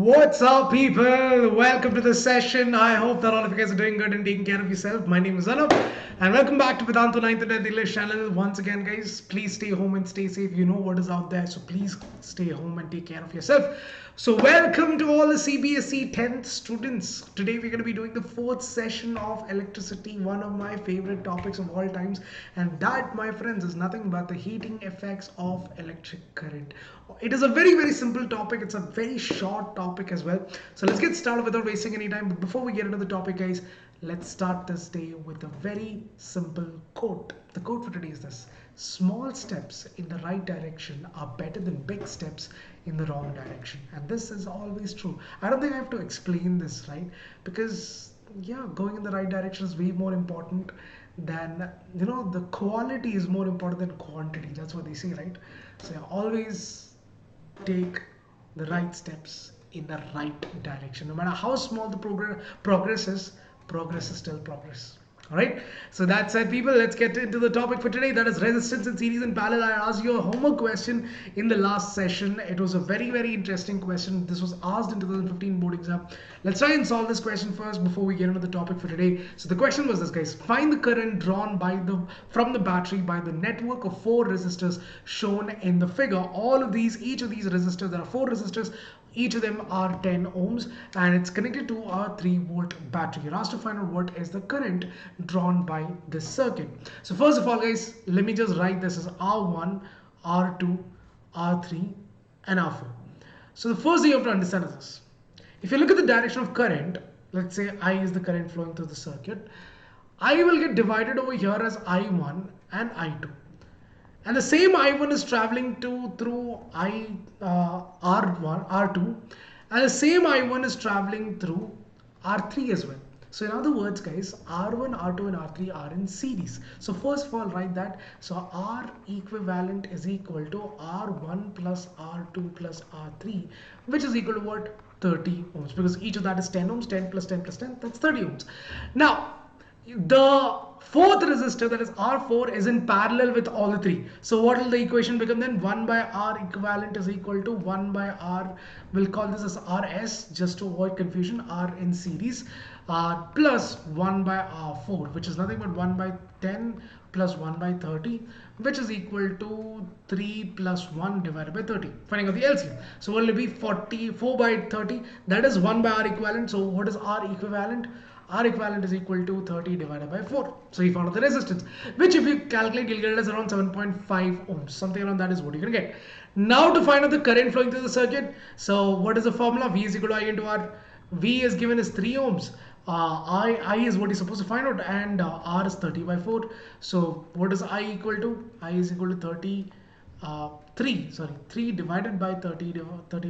What's up, people? Welcome to the session. I hope that all of you guys are doing good and taking care of yourself. My name is Anup, and welcome back to Vedantu 9th and 10th English channel. Once again, guys, please stay home and stay safe. You know what is out there, so please stay home and take care of yourself. So, welcome to all the CBSE 10th students. Today, we're going to be doing the fourth session of electricity, one of my favorite topics of all times, and that, my friends, is nothing but the heating effects of electric current. It is a very simple topic. It's a very short topic as well. So let's get started without wasting any time. But before we get into the topic, guys, let's start this day with a very simple quote. The quote for today is this: small steps in the right direction are better than big steps in the wrong direction. And this is always true. I don't think I have to explain this, right? Because yeah, going in the right direction is way more important than, the quality is more important than quantity. That's what they say, right? So yeah, always take the right steps in the right direction. No matter how small the progress is still progress. All right. So that said, people, let's get into the topic for today. That is resistance in series and parallel. I asked you a homework question in the last session. It was a very interesting question. This was asked in 2015 board exam. Let's try and solve this question first before we get into the topic for today. So the question was this, guys: find the current drawn from the battery by the network of 4 resistors shown in the figure. Each of these resistors, there are 4 resistors. Each of them are 10 ohms and it's connected to a 3-volt battery. You're asked to find out what is the current drawn by this circuit. So first of all, guys, let me just write this as R1, R2, R3 and R4. So the first thing you have to understand is this: if you look at the direction of current, let's say I is the current flowing through the circuit, I will get divided over here as I1 and I2. And the same I1 is traveling through R1, R2, and the same I1 is traveling through R3 as well. So in other words, guys, R1, R2 and R3 are in series. So first of all, write that. So R equivalent is equal to R1 plus R2 plus R3, which is equal to what? 30 ohms, because each of that is 10 ohms. 10 plus 10 plus 10, that's 30 ohms. Now, the fourth resistor, that is R4, is in parallel with all the 3. So what will the equation become then? 1 by R equivalent is equal to 1 by R, we'll call this as RS just to avoid confusion, R in series, plus 1 by R4, which is nothing but 1 by 10 plus 1 by 30, which is equal to 3 plus 1 divided by 30. Finding out the LCM. So what will it be? 44 by 30, that is 1 by R equivalent. So what is R equivalent? R equivalent is equal to 30 divided by 4. So you found out the resistance, which if you calculate, you'll get it as around 7.5 ohms. Something around that is what you're going to get. Now to find out the current flowing through the circuit. So what is the formula? V is equal to I into R. V is given as 3 ohms. I is what you're supposed to find out, and R is 30 by 4. So what is I equal to? I is equal to 3 divided by 30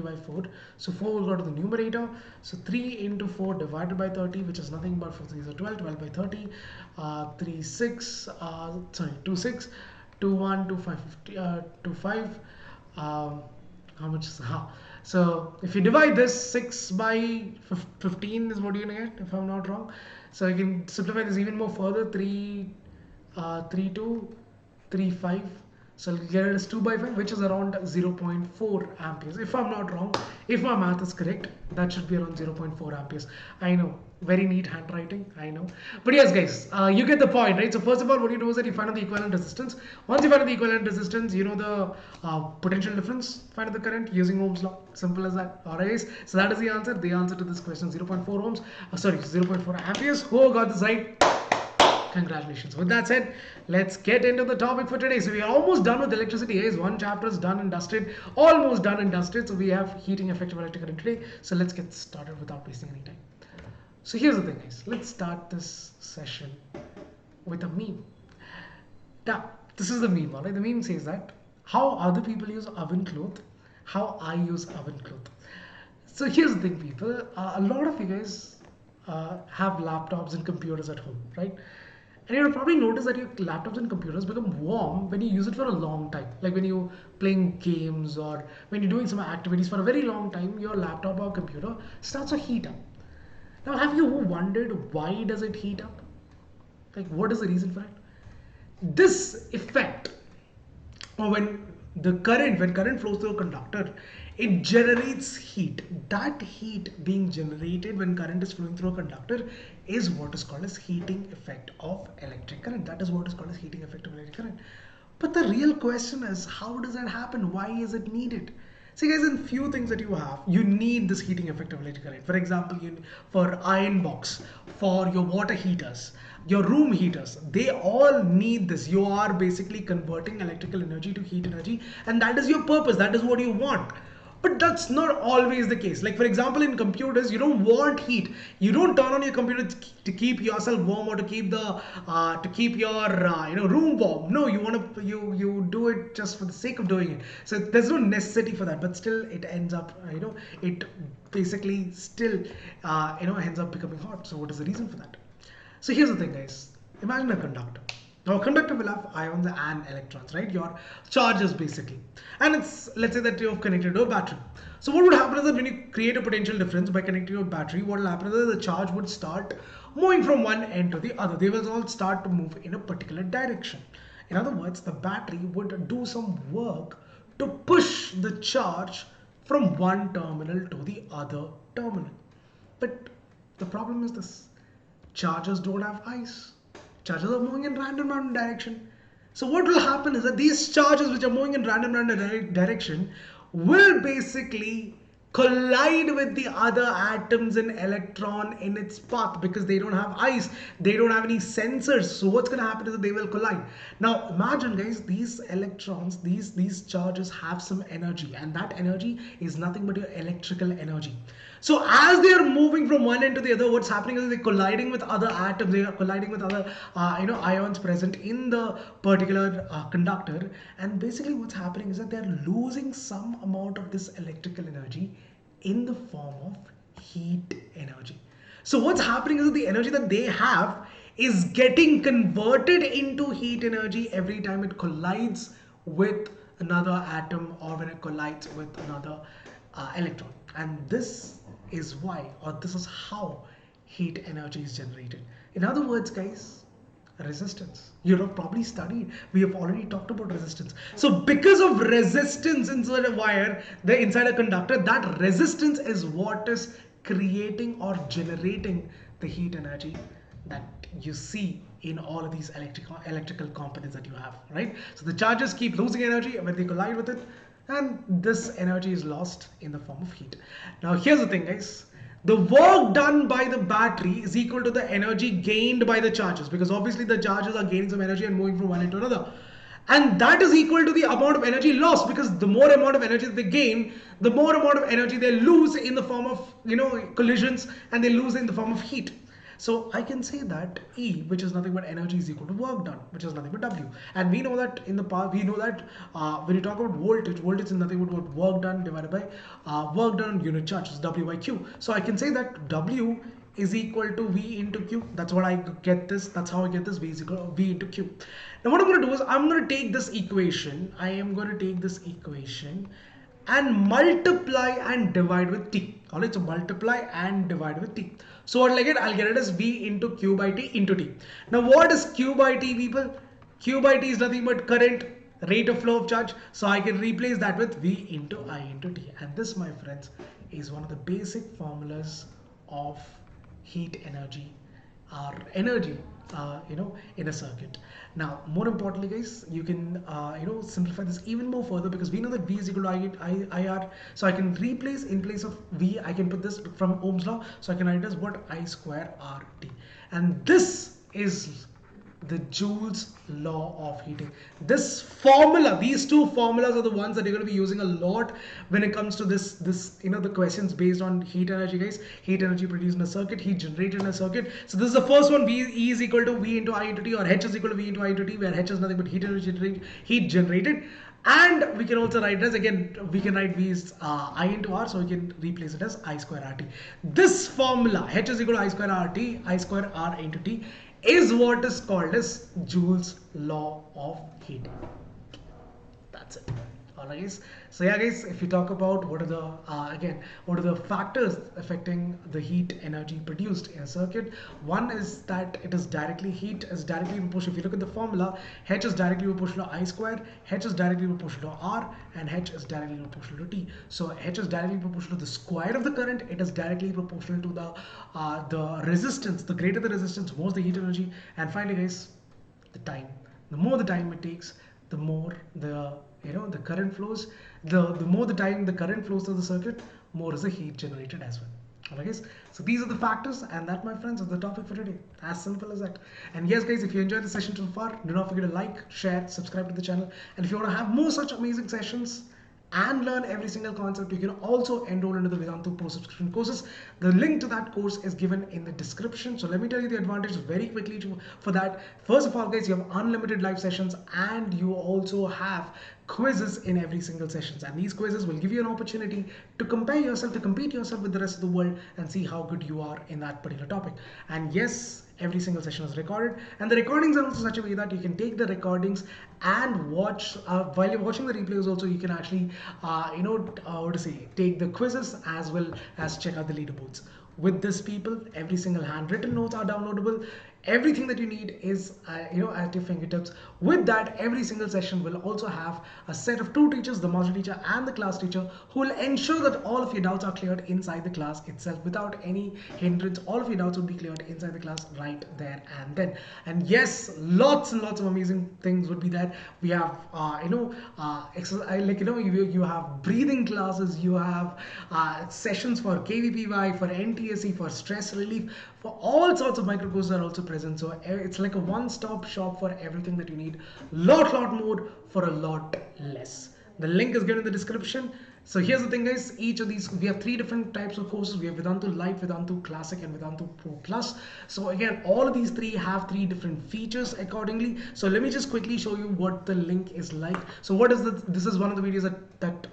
by 4. So 4 will go to the numerator. So 3 into 4 divided by 30, which is nothing but 4 3 is 12, 12 by 30, 3 6 2 6, 2 1 2 5 2 5. How much is so if you divide this, 6 by 15 is what you're gonna get, if I'm not wrong. So you can simplify this even more further. 3 3 2 3 5. So I'll get it as 2 by 5, which is around 0.4 amperes. If I'm not wrong, if my math is correct, that should be around 0.4 amperes. I know, very neat handwriting, I know. But yes, guys, you get the point, right? So first of all, what you do is that you find out the equivalent resistance. Once you find out the equivalent resistance, you know the potential difference, find out the current using Ohm's law. Simple as that. Alright, guys. So that is the answer. The answer to this question, 0.4 ohms. 0.4 amperes. Who got this right? Congratulations. With that said, let's get into the topic for today. So we are almost done with electricity, guys. One chapter is done and dusted, almost done and dusted. So we have heating effect of electric current today. So let's get started without wasting any time. So here's the thing, guys. Let's start this session with a meme. Now, this is the meme, alright? The meme says that how other people use oven cloth, how I use oven cloth. So here's the thing, people. A lot of you guys have laptops and computers at home, right? And you'll probably notice that your laptops and computers become warm when you use it for a long time. Like when you're playing games or when you're doing some activities for a very long time, your laptop or computer starts to heat up. Now, have you wondered why does it heat up? Like, what is the reason for it? This effect, or when the current, when current flows through a conductor, it generates heat. That heat being generated when current is flowing through a conductor is what is called as heating effect of electric current. That is what is called as heating effect of electric current. But the real question is, how does that happen? Why is it needed? See guys, in few things that you need this heating effect of electric current. For example, for iron box, for your water heaters, your room heaters, they all need this. You are basically converting electrical energy to heat energy, and that is your purpose. That is what you want. But that's not always the case. Like for example, in computers, you don't want heat. You don't turn on your computer to keep yourself warm or to keep your room warm. No, you do it just for the sake of doing it. So there's no necessity for that. But still, it ends up it basically still ends up becoming hot. So what is the reason for that? So here's the thing, guys. Imagine a conductor. Now, a conductor will have ions and electrons, right? Your charges basically. And let's say that you're connected to a battery. So what would happen is that when you create a potential difference by connecting to a battery, what will happen is that the charge would start moving from one end to the other. They will all start to move in a particular direction. In other words, the battery would do some work to push the charge from one terminal to the other terminal. But the problem is this. Chargers don't have ice. Chargers are moving in random direction. So what will happen is that these charges which are moving in random direction will basically collide with the other atoms and electron in its path because they don't have ice, they don't have any sensors. So what's going to happen is that they will collide. Now imagine guys, these electrons, these charges have some energy, and that energy is nothing but your electrical energy. So as they are moving from one end to the other, what's happening is they're colliding with other atoms, they are colliding with other ions present in the particular conductor, and basically what's happening is that they're losing some amount of this electrical energy in the form of heat energy. So what's happening is that the energy that they have is getting converted into heat energy every time it collides with another atom or when it collides with another electron. And this is why, or this is how heat energy is generated. In other words, guys, resistance. You have probably studied. We have already talked about resistance. So because of resistance inside a wire, inside a conductor, that resistance is what is creating or generating the heat energy that you see in all of these electrical components that you have, right? So the charges keep losing energy when they collide with it, and this energy is lost in the form of heat. Now here's the thing, guys. The work done by the battery is equal to the energy gained by the charges, because obviously the charges are gaining some energy and moving from one end to another. And that is equal to the amount of energy lost, because the more amount of energy they gain, the more amount of energy they lose in the form of collisions, and they lose in the form of heat. So I can say that E, which is nothing but energy, is equal to work done, which is nothing but W. And we know that in the past, we know that when you talk about voltage, voltage is nothing but work done divided by work done on unit charge, is W by Q. So I can say that W is equal to V into Q. That's what I get this. That's how I get this. V is equal to V into Q. Now what I'm going to do is I'm going to take this equation. I am going to take this equation and multiply and divide with T. Alright, so multiply and divide with T. So what I'll get it as V into Q by T into T. Now what is Q by T, people? Q by T is nothing but current, rate of flow of charge. So I can replace that with V into I into T. And this, my friends, is one of the basic formulas of heat energy, or energy in a circuit. Now more importantly, guys, you can simplify this even more further, because we know that V is equal to IR. So I can replace, in place of V, I can put this from Ohm's law. So I can write it as what? I square RT. And this is the Joule's law of heating. This formula, these two formulas are the ones that you're going to be using a lot when it comes to this the questions based on heat energy, guys. Heat energy produced in a circuit, heat generated in a circuit. So this is the first one. E is equal to V into I into T, or H is equal to V into I into T, where H is nothing but heat energy, heat generated. And we can also write it as, again, we can write V is I into R, so we can replace it as I square RT. This formula, H is equal to I square RT, I square R into T, is what is called as Joule's law of heating. That's it. Alright guys. So yeah guys, if you talk about what are the what are the factors affecting the heat energy produced in a circuit, one is that it is directly heat is directly proportional. If you look at the formula, H is directly proportional to I square, H is directly proportional to R, and H is directly proportional to T. So H is directly proportional to the square of the current. It is directly proportional to the resistance. The greater the resistance, more the heat energy. And finally guys, the time. The more the time it takes, the more the current flows. The more the time the current flows through the circuit, more is the heat generated as well. Alright guys, so these are the factors, and that, my friends, is the topic for today. As simple as that. And yes guys, if you enjoyed the session so far, do not forget to like, share, subscribe to the channel. And if you want to have more such amazing sessions and learn every single concept, you can also enroll into the Vedantu Pro subscription courses. The link to that course is given in the description. So let me tell you the advantages very quickly for that. First of all guys, you have unlimited live sessions, and you also have quizzes in every single sessions, and these quizzes will give you an opportunity to compare yourself, to compete yourself with the rest of the world, and see how good you are in that particular topic. And yes, every single session is recorded, and the recordings are also such a way that you can take the recordings and watch while you're watching the replays. Also, you can actually take the quizzes as well as check out the leaderboards. With this, people, every single handwritten notes are downloadable. Everything that you need is at your fingertips. With that, every single session will also have a set of two teachers, the master teacher and the class teacher, who will ensure that all of your doubts are cleared inside the class itself without any hindrance. All of your doubts will be cleared inside the class right there and then. And yes, lots and lots of amazing things would be there. We have you have breathing classes, you have sessions for KVPY, for NTSC, for stress relief, for all sorts of micro courses are also present. So it's like a one-stop shop for everything that you need. Lot more for a lot less. The link is given in the description. So here's the thing guys, each of these, we have three different types of courses. We have Vedantu Lite, Vedantu Classic, and Vedantu Pro Plus. So again, all of these three have three different features accordingly. So let me just quickly show you what the link is like. So what is this is one of the videos that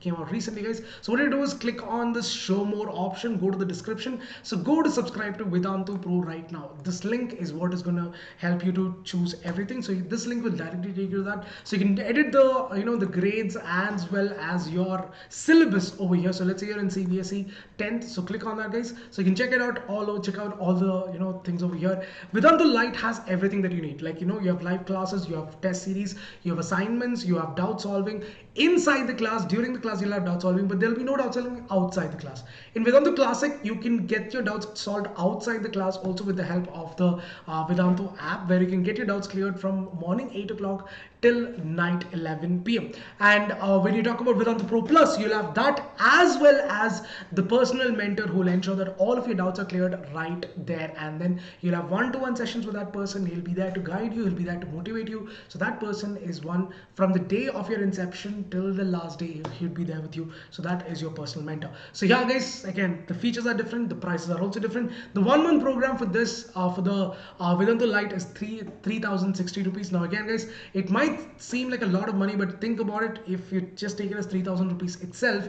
came out recently guys. So what you do is click on this show more option, go to the description. So go to subscribe to Vedantu Pro right now. This link is what is going to help you to choose everything. So this link will directly take you to that. So you can edit the grades as well as your syllabus over here. So let's say you're in CBSE 10th, so click on that guys. So you can check it out all over, check out all the things over here. Vedantu Lite has everything that you need. Like you have live classes, you have test series, you have assignments, you have doubt solving inside the class. During the class you'll have doubt solving, but there'll be no doubt solving outside the class. In Vedantu Classic, you can get your doubts solved outside the class also with the help of the Vedantu app, where you can get your doubts cleared from morning 8 o'clock till night 11 p.m. And when you talk about Vedantu Pro Plus, you'll have that as well as the personal mentor who will ensure that all of your doubts are cleared right there and then. You'll have one-to-one sessions with that person. He'll be there to guide you, he'll be there to motivate you. So that person is one from the day of your inception till the last day. He'll be there with you. So that is your personal mentor. So yeah guys, again, the features are different, the prices are also different. The 1 month program for this for the Vedantu Lite is 3,060 rupees. Now again guys, it might seem like a lot of money, but think about it. If you just take it as 3,000 rupees itself,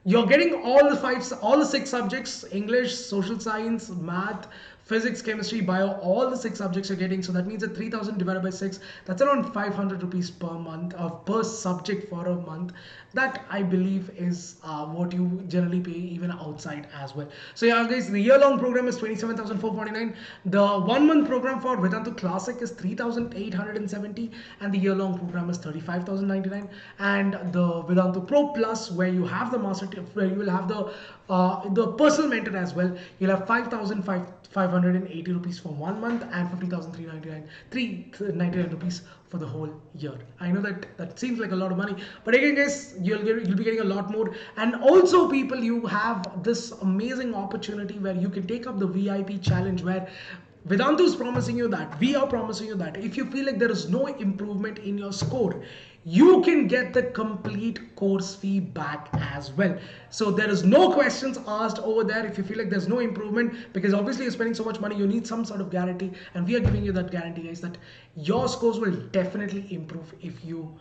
you're getting all the six subjects: English, social science, math, physics, chemistry, bio, all the six subjects you're getting. So that means that 3,000 divided by 6, that's around 500 rupees per month, per subject for a month. That I believe is what you generally pay even outside as well. So yeah guys, the year-long program is 27,449. The 1 month program for Vedantu Classic is 3,870, and the year-long program is 35,099. And the Vedantu Pro Plus, where you have the master, where you will have the personal mentor as well, you'll have 5,580 rupees for 1 month and 50,399 rupees for the whole year. I know that seems like a lot of money, but again guys, you'll be getting a lot more. And also people, you have this amazing opportunity where you can take up the VIP challenge, where Vedantu is promising you that, we are promising you that if you feel like there is no improvement in your score, you can get the complete course fee back as well. So there is no questions asked over there if you feel like there's no improvement, because obviously you're spending so much money, you need some sort of guarantee, and we are giving you that guarantee guys, that your scores will definitely improve if you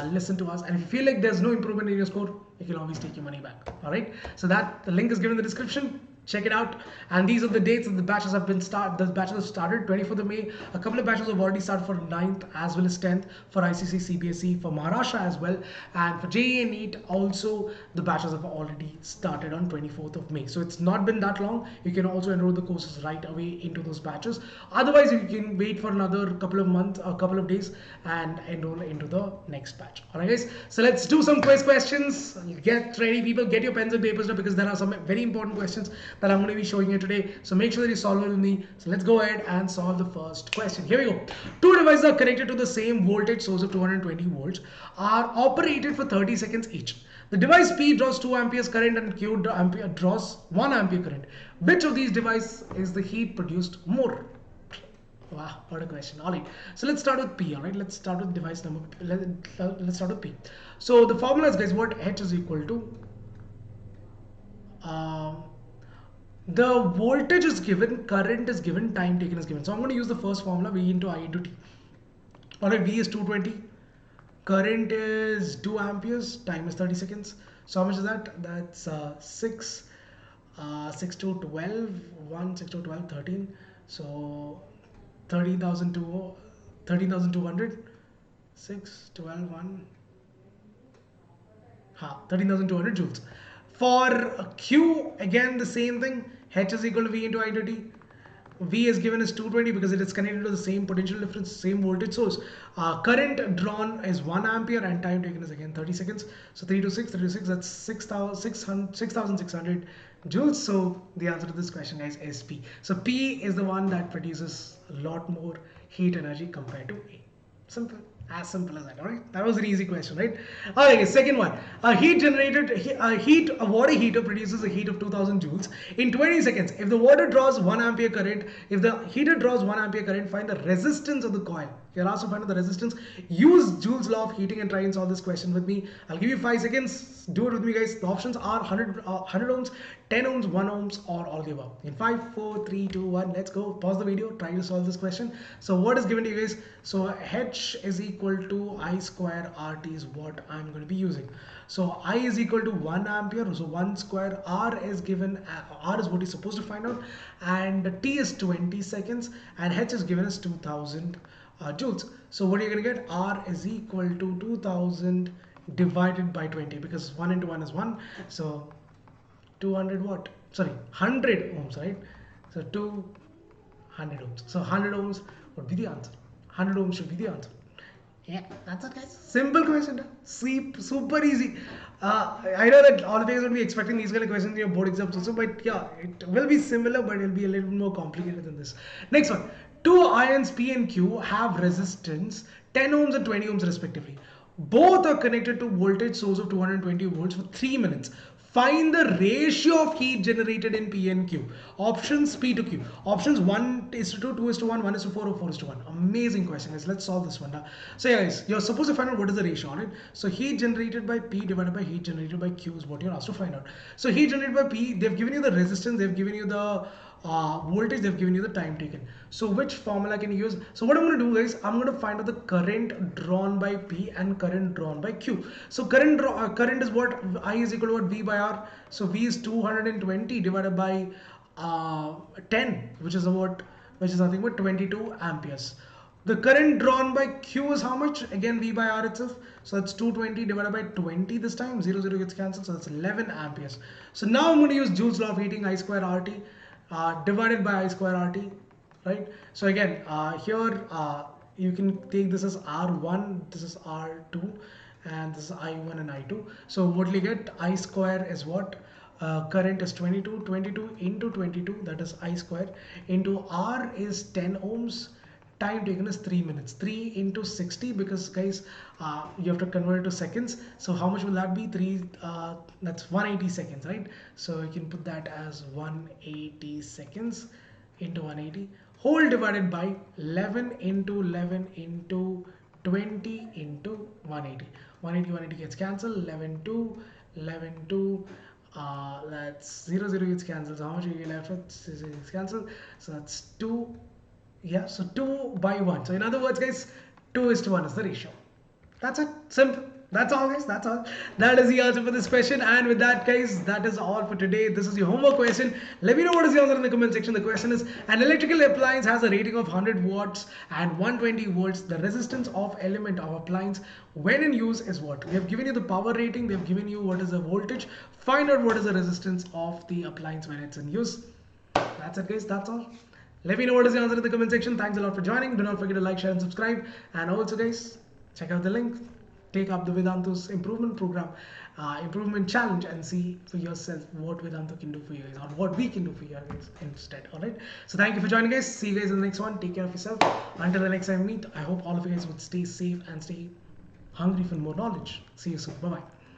listen to us. And if you feel like there's no improvement in your score, you can always take your money back. All right, so the link is given in the description. check it out. And these are the dates that the batches have been the batches have started. 24th of May, a couple of batches have already started for 9th as well as 10th for ICC CBSE, for Maharashtra as well, and for JEE and NEET also the batches have already started on 24th of May. So it's not been that long. You can also enroll the courses right away into those batches. Otherwise you can wait for another couple of months, a couple of days, and enroll into the next batch. All right guys, so let's do some quiz questions. Get ready people, get your pens and papers now, because there are some very important questions that I'm going to be showing you today. So make sure that you solve it with me. So let's go ahead and solve the first question. Here we go. Two devices are connected to the same voltage source of 220 volts, are operated for 30 seconds each. The device P draws 2 amperes current and Q draws 1 ampere current. Which of these devices is the heat produced more? Wow, what a question. All right, so let's start with P. All right, let's start with device number. Let's start with P. So the formula is, guys, what H is equal to. The voltage is given, current is given, time taken is given. So I'm going to use the first formula, V into I into T. All right, V is 220, current is 2 amperes, time is 30 seconds. So how much is that? That's 6 to 12, 1, 6 to 12, 13. So 13,200, 6, 12, 1, 13,200 joules. For Q, again the same thing, H is equal to V into I into T. V is given as 220 because it is connected to the same potential difference, same voltage source. Current drawn is 1 ampere and time taken is again 30 seconds. So 3 to 6, 3 to 6, that's 6,600 joules. So the answer to this question, guys, is P. So P is the one that produces a lot more heat energy compared to A. Simple. As simple as that. All right, that was an easy question, right? All right, second one. A water heater produces a heat of 2000 joules in 20 seconds. If the water draws 1 ampere current, if the heater draws 1 ampere current, find the resistance of the coil. You're asked to find out the resistance. Use Joule's law of heating and try and solve this question with me. I'll give you 5 seconds. Do it with me, guys. The options are 100 ohms, 10 ohms, 1 ohms, or all the above. In 5, 4, 3, 2, 1, let's go. Pause the video. Try to solve this question. So what is given to you guys? So H is equal to I square RT is what I'm going to be using. So I is equal to 1 ampere. So 1 square R is given. R is what you're supposed to find out. And T is 20 seconds. And H is given as 2000 joules. So what are you going to get? R is equal to 2000 divided by 20, because 1 into 1 is 1. So 200 what? Sorry, 100 ohms, right? So 200 ohms. So 100 ohms would be the answer. 100 ohms should be the answer. Yeah, that's it, guys. Simple question. Super easy. I know that all of you guys would be expecting these kind of questions in your board exams also, but yeah, it will be similar, but it'll be a little more complicated than this. Next one. Two ions P and Q have resistance 10 ohms and 20 ohms respectively. Both are connected to voltage source of 220 volts for 3 minutes. Find the ratio of heat generated in P and Q. Options P to Q. Options 1 is to 2, 2 is to 1, 1 is to 4, or 4 is to 1. Amazing question, guys. Let's solve this one now. So yeah, guys, you're supposed to find out what is the ratio on it. So heat generated by P divided by heat generated by Q is what you're asked to find out. So heat generated by P, they've given you the resistance, they've given you the voltage, they've given you the time taken. So which formula can you use? So what I'm going to do, guys, I'm going to find out the current drawn by P and current drawn by Q. So current is what? I is equal to what? V by R. So V is 220 divided by 10, which is nothing but 22 amperes. The current drawn by Q is how much? Again, V by R itself. So that's 220 divided by 20 this time. 0, 0 gets cancelled. So that's 11 amperes. So now I'm going to use Joule's law of heating, I square RT divided by I square RT. Right? So again, here you can take this as R1, this is R2, and this is I1 and I2. So what you get? I square is what? Current is 22 into 22, that is I square, into R is 10 ohms. Time taken is 3 minutes. 3 into 60, because guys, you have to convert it to seconds. So how much will that be? 3, that's 180 seconds, right? So you can put that as 180 seconds into 180, whole divided by 11 into 11 into 20 into 180. 180 gets cancelled. 11 2, 11 2. That's 0, 0 gets cancelled. So how much are you left with? 0 gets cancelled. So that's 2. Yeah, so 2 by 1. So in other words, guys, 2 is to 1 is the ratio. That's it. Simple. That's all, guys. That's all. That is the answer for this question. And with that, guys, that is all for today. This is your homework question. Let me know what is the answer in the comment section. The question is: an electrical appliance has a rating of 100 watts and 120 volts. The resistance of element of appliance when in use is what? We have given you the power rating. They have given you what is the voltage. Find out what is the resistance of the appliance when it's in use. That's it, guys. That's all. Let me know what is the answer in the comment section. Thanks a lot for joining. Do not forget to like, share, and subscribe. And also, guys, check out the link. Take up the Vedantu's improvement program, improvement challenge, and see for yourself what Vedantu can do for you guys, or what we can do for you guys instead. All right. So thank you for joining, guys. See you guys in the next one. Take care of yourself. Until the next time we meet, I hope all of you guys would stay safe and stay hungry for more knowledge. See you soon. Bye bye.